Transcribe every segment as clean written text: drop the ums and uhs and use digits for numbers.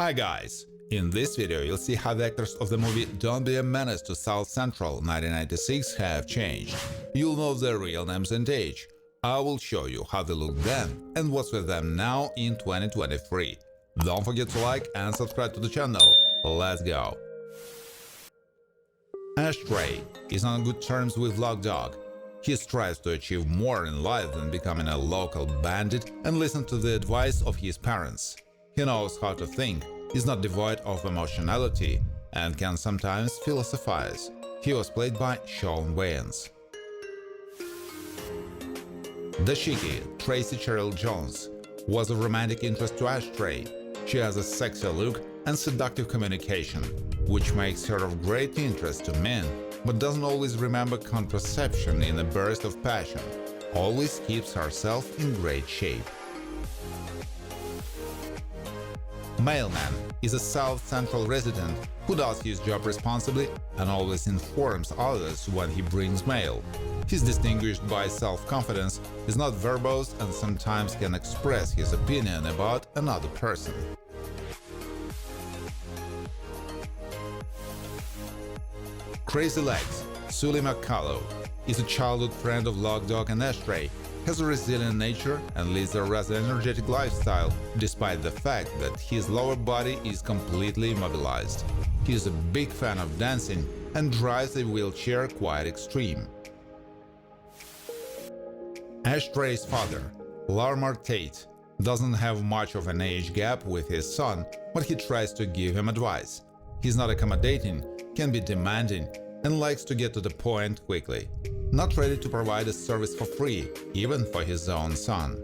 Hi guys! In this video you'll see how the actors of the movie Don't Be a Menace to South Central 1996 have changed. You'll know their real names and age. I will show you how they looked then and what's with them now in 2023. Don't forget to like and subscribe to the channel. Let's go! Ashtray is on good terms with Lock Dog. He strives to achieve more in life than becoming a local bandit and listen to the advice of his parents. He knows how to think, is not devoid of emotionality, and can sometimes philosophize. He was played by Shawn Wayans. Dashiki, Tracy Cheryl Jones, was a romantic interest to Ashtray. She has a sexy look and seductive communication, which makes her of great interest to men, but doesn't always remember contraception in a burst of passion. Always keeps herself in great shape. Mailman is a South Central resident who does his job responsibly and always informs others when he brings mail. He's distinguished by self-confidence, is not verbose and sometimes can express his opinion about another person. Crazy Legs, Sully McCullough, is a childhood friend of Lock Dog and Ashtray, has a resilient nature and leads a rather energetic lifestyle, despite the fact that his lower body is completely immobilized. He is a big fan of dancing and drives a wheelchair quite extreme. Ashtray's father, Larmar Tate, doesn't have much of an age gap with his son, but he tries to give him advice. He's not accommodating, can be demanding, and likes to get to the point quickly. Not ready to provide a service for free, even for his own son.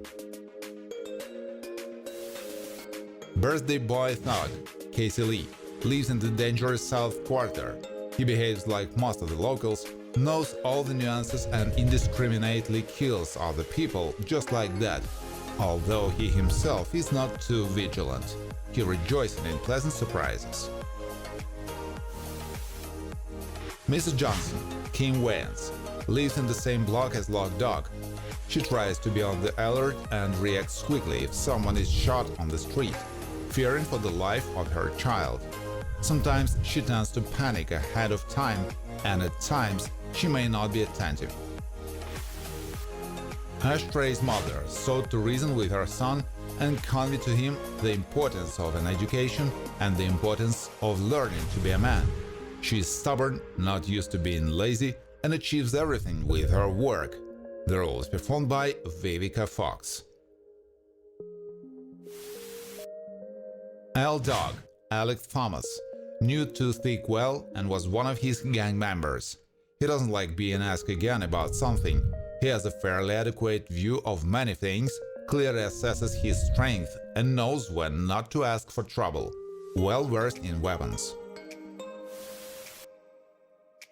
Birthday boy thug, Casey Lee, lives in the dangerous South Quarter. He behaves like most of the locals, knows all the nuances and indiscriminately kills other people just like that, although he himself is not too vigilant. He rejoices in pleasant surprises. Mrs. Johnson, Kim Wayans, lives in the same block as Lock Dog. She tries to be on the alert and reacts quickly if someone is shot on the street, fearing for the life of her child. Sometimes she tends to panic ahead of time, and at times she may not be attentive. Ashtray's mother sought to reason with her son and convey to him the importance of an education and the importance of learning to be a man. She is stubborn, not used to being lazy, and achieves everything with her work. The role is performed by Vivica Fox. L-Dog, Alex Thomas, knew Toothpick well and was one of his gang members. He doesn't like being asked again about something. He has a fairly adequate view of many things, clearly assesses his strength, and knows when not to ask for trouble. Well versed in weapons.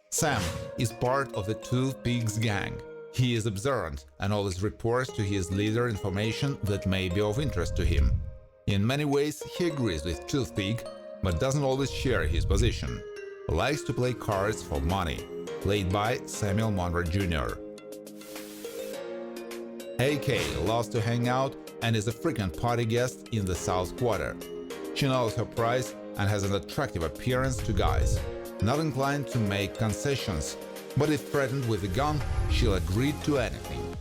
Sam is part of the Toothpicks gang. He is observant and always reports to his leader information that may be of interest to him. In many ways, he agrees with Toothpick, but doesn't always share his position. Likes to play cards for money. Played by Samuel Monroe Jr. AK loves to hang out and is a frequent party guest in the South Quarter. She knows her price and has an attractive appearance to guys. Not inclined to make concessions, but if threatened with a gun, she'll agree to anything.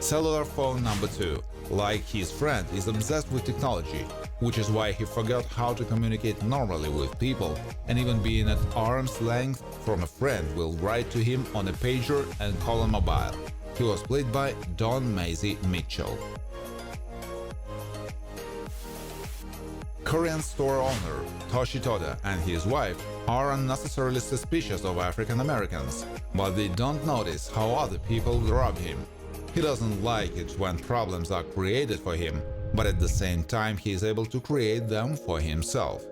Cellular phone number 2, like his friend, is obsessed with technology, which is why he forgot how to communicate normally with people, and even being at arm's length from a friend will write to him on a pager and call on mobile. He was played by Don Maisie Mitchell. Korean store owner Toshi Toda and his wife are unnecessarily suspicious of African Americans, but they don't notice how other people rob him. He doesn't like it when problems are created for him, but at the same time he is able to create them for himself.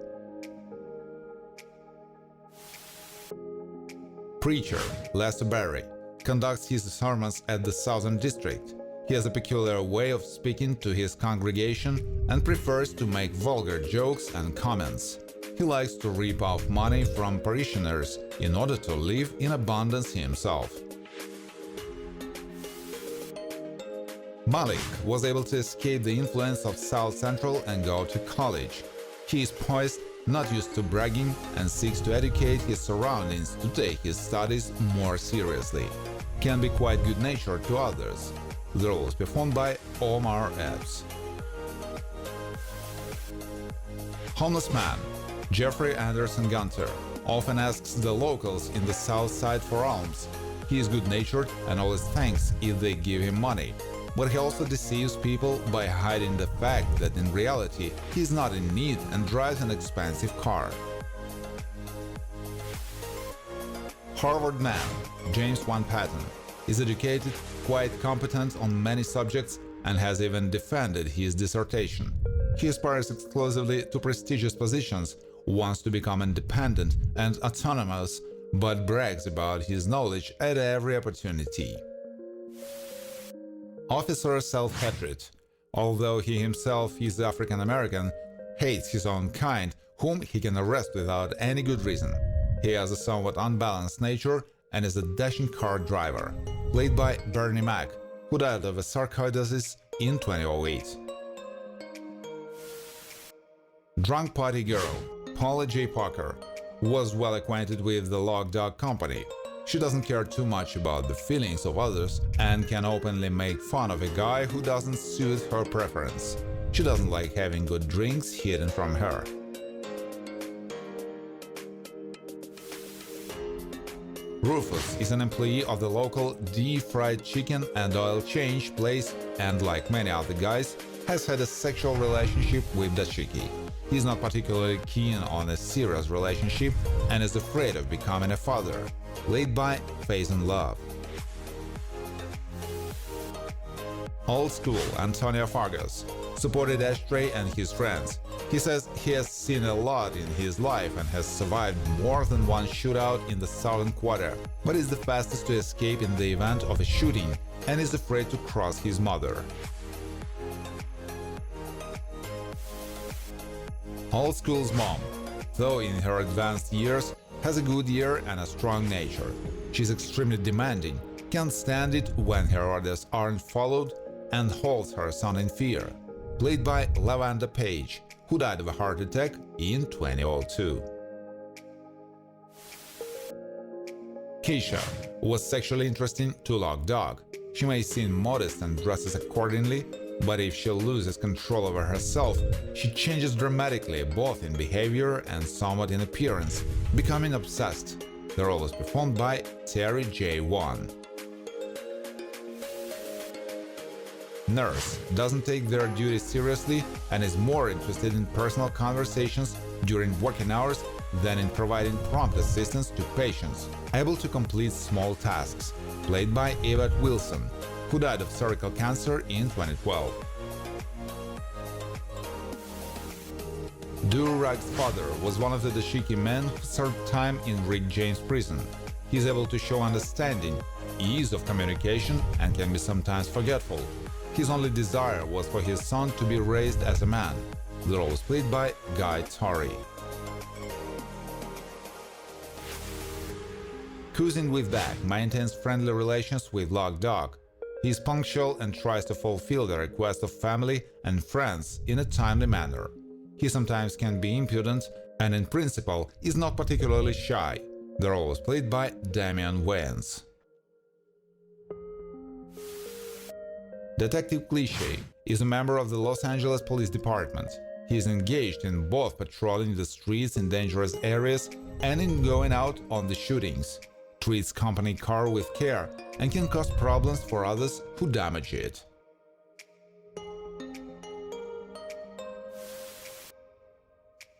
Preacher Lester Berry conducts his sermons at the Southern District. He has a peculiar way of speaking to his congregation and prefers to make vulgar jokes and comments. He likes to reap off money from parishioners in order to live in abundance himself. Malik was able to escape the influence of South Central and go to college. He is poised, not used to bragging, and seeks to educate his surroundings to take his studies more seriously. Can be quite good-natured to others. The role is performed by Omar Epps. Homeless man Jeffrey Anderson Gunter often asks the locals in the South Side for alms. He is good-natured and always thanks if they give him money. But he also deceives people by hiding the fact that in reality he is not in need and drives an expensive car. Harvard man James Van Patten is educated, quite competent on many subjects, and has even defended his dissertation. He aspires exclusively to prestigious positions, wants to become independent and autonomous, but brags about his knowledge at every opportunity. Officer self-hatred. Although he himself is African American, hates his own kind, whom he can arrest without any good reason. He has a somewhat unbalanced nature and is a dashing car driver, played by Bernie Mac, who died of a sarcoidosis in 2008. Drunk party girl Paula J. Parker was well acquainted with the Log Dog Company. She doesn't care too much about the feelings of others and can openly make fun of a guy who doesn't suit her preference. She doesn't like having good drinks hidden from her. Rufus is an employee of the local D Fried Chicken and Oil Change place and, like many other guys, has had a sexual relationship with Dashiki. He's not particularly keen on a serious relationship and is afraid of becoming a father, played by Faison Love. Old school Antonio Fargas supported Ashtray and his friends. He says he has seen a lot in his life and has survived more than one shootout in the southern quarter, but is the fastest to escape in the event of a shooting and is afraid to cross his mother. Old school's mom, though in her advanced years, has a good ear and a strong nature. She's extremely demanding, can't stand it when her orders aren't followed, and holds her son in fear, played by Lavanda Page, who died of a heart attack in 2002. Keisha was sexually interesting to Log Dog. She may seem modest and dresses accordingly, but if she loses control over herself, she changes dramatically both in behavior and somewhat in appearance, becoming obsessed. The role is performed by Terry J. Wan. Nurse doesn't take their duties seriously and is more interested in personal conversations during working hours than in providing prompt assistance to patients, able to complete small tasks, played by Yvette Wilson, who died of cervical cancer in 2012. Durag's father was one of the Dashiki men who served time in Rick James prison. He is able to show understanding, ease of communication, and can be sometimes forgetful. His only desire was for his son to be raised as a man. The role was played by Guy Torrey. Cousin Withback maintains friendly relations with Log Dog. He is punctual and tries to fulfill the requests of family and friends in a timely manner. He sometimes can be impudent and in principle is not particularly shy. The role was played by Damian Wayans. Detective Cliché is a member of the Los Angeles Police Department. He is engaged in both patrolling the streets in dangerous areas and in going out on the shootings. Treats company car with care and can cause problems for others who damage it.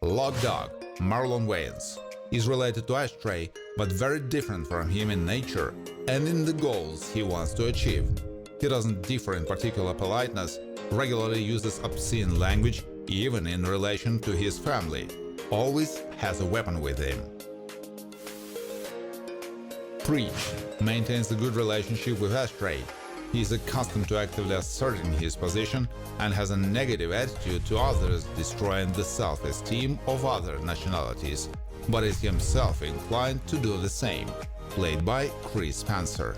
Log Dog, Marlon Wayans, is related to Ashtray, but very different from him in nature and in the goals he wants to achieve. He doesn't differ in particular politeness, regularly uses obscene language, even in relation to his family, always has a weapon with him. Preach maintains a good relationship with Ashtray. He is accustomed to actively asserting his position and has a negative attitude to others, destroying the self-esteem of other nationalities, but is himself inclined to do the same, played by Chris Spencer.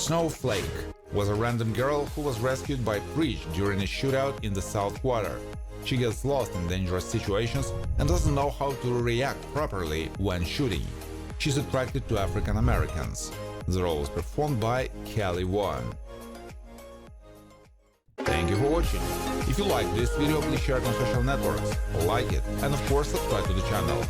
Snowflake was a random girl who was rescued by Preach during a shootout in the South Quarter. She gets lost in dangerous situations and doesn't know how to react properly when shooting. She's attracted to African Americans. The role is performed by Kelly Won. Thank you for watching. If you like this video, please share it on social networks, like it, and of course subscribe to the channel.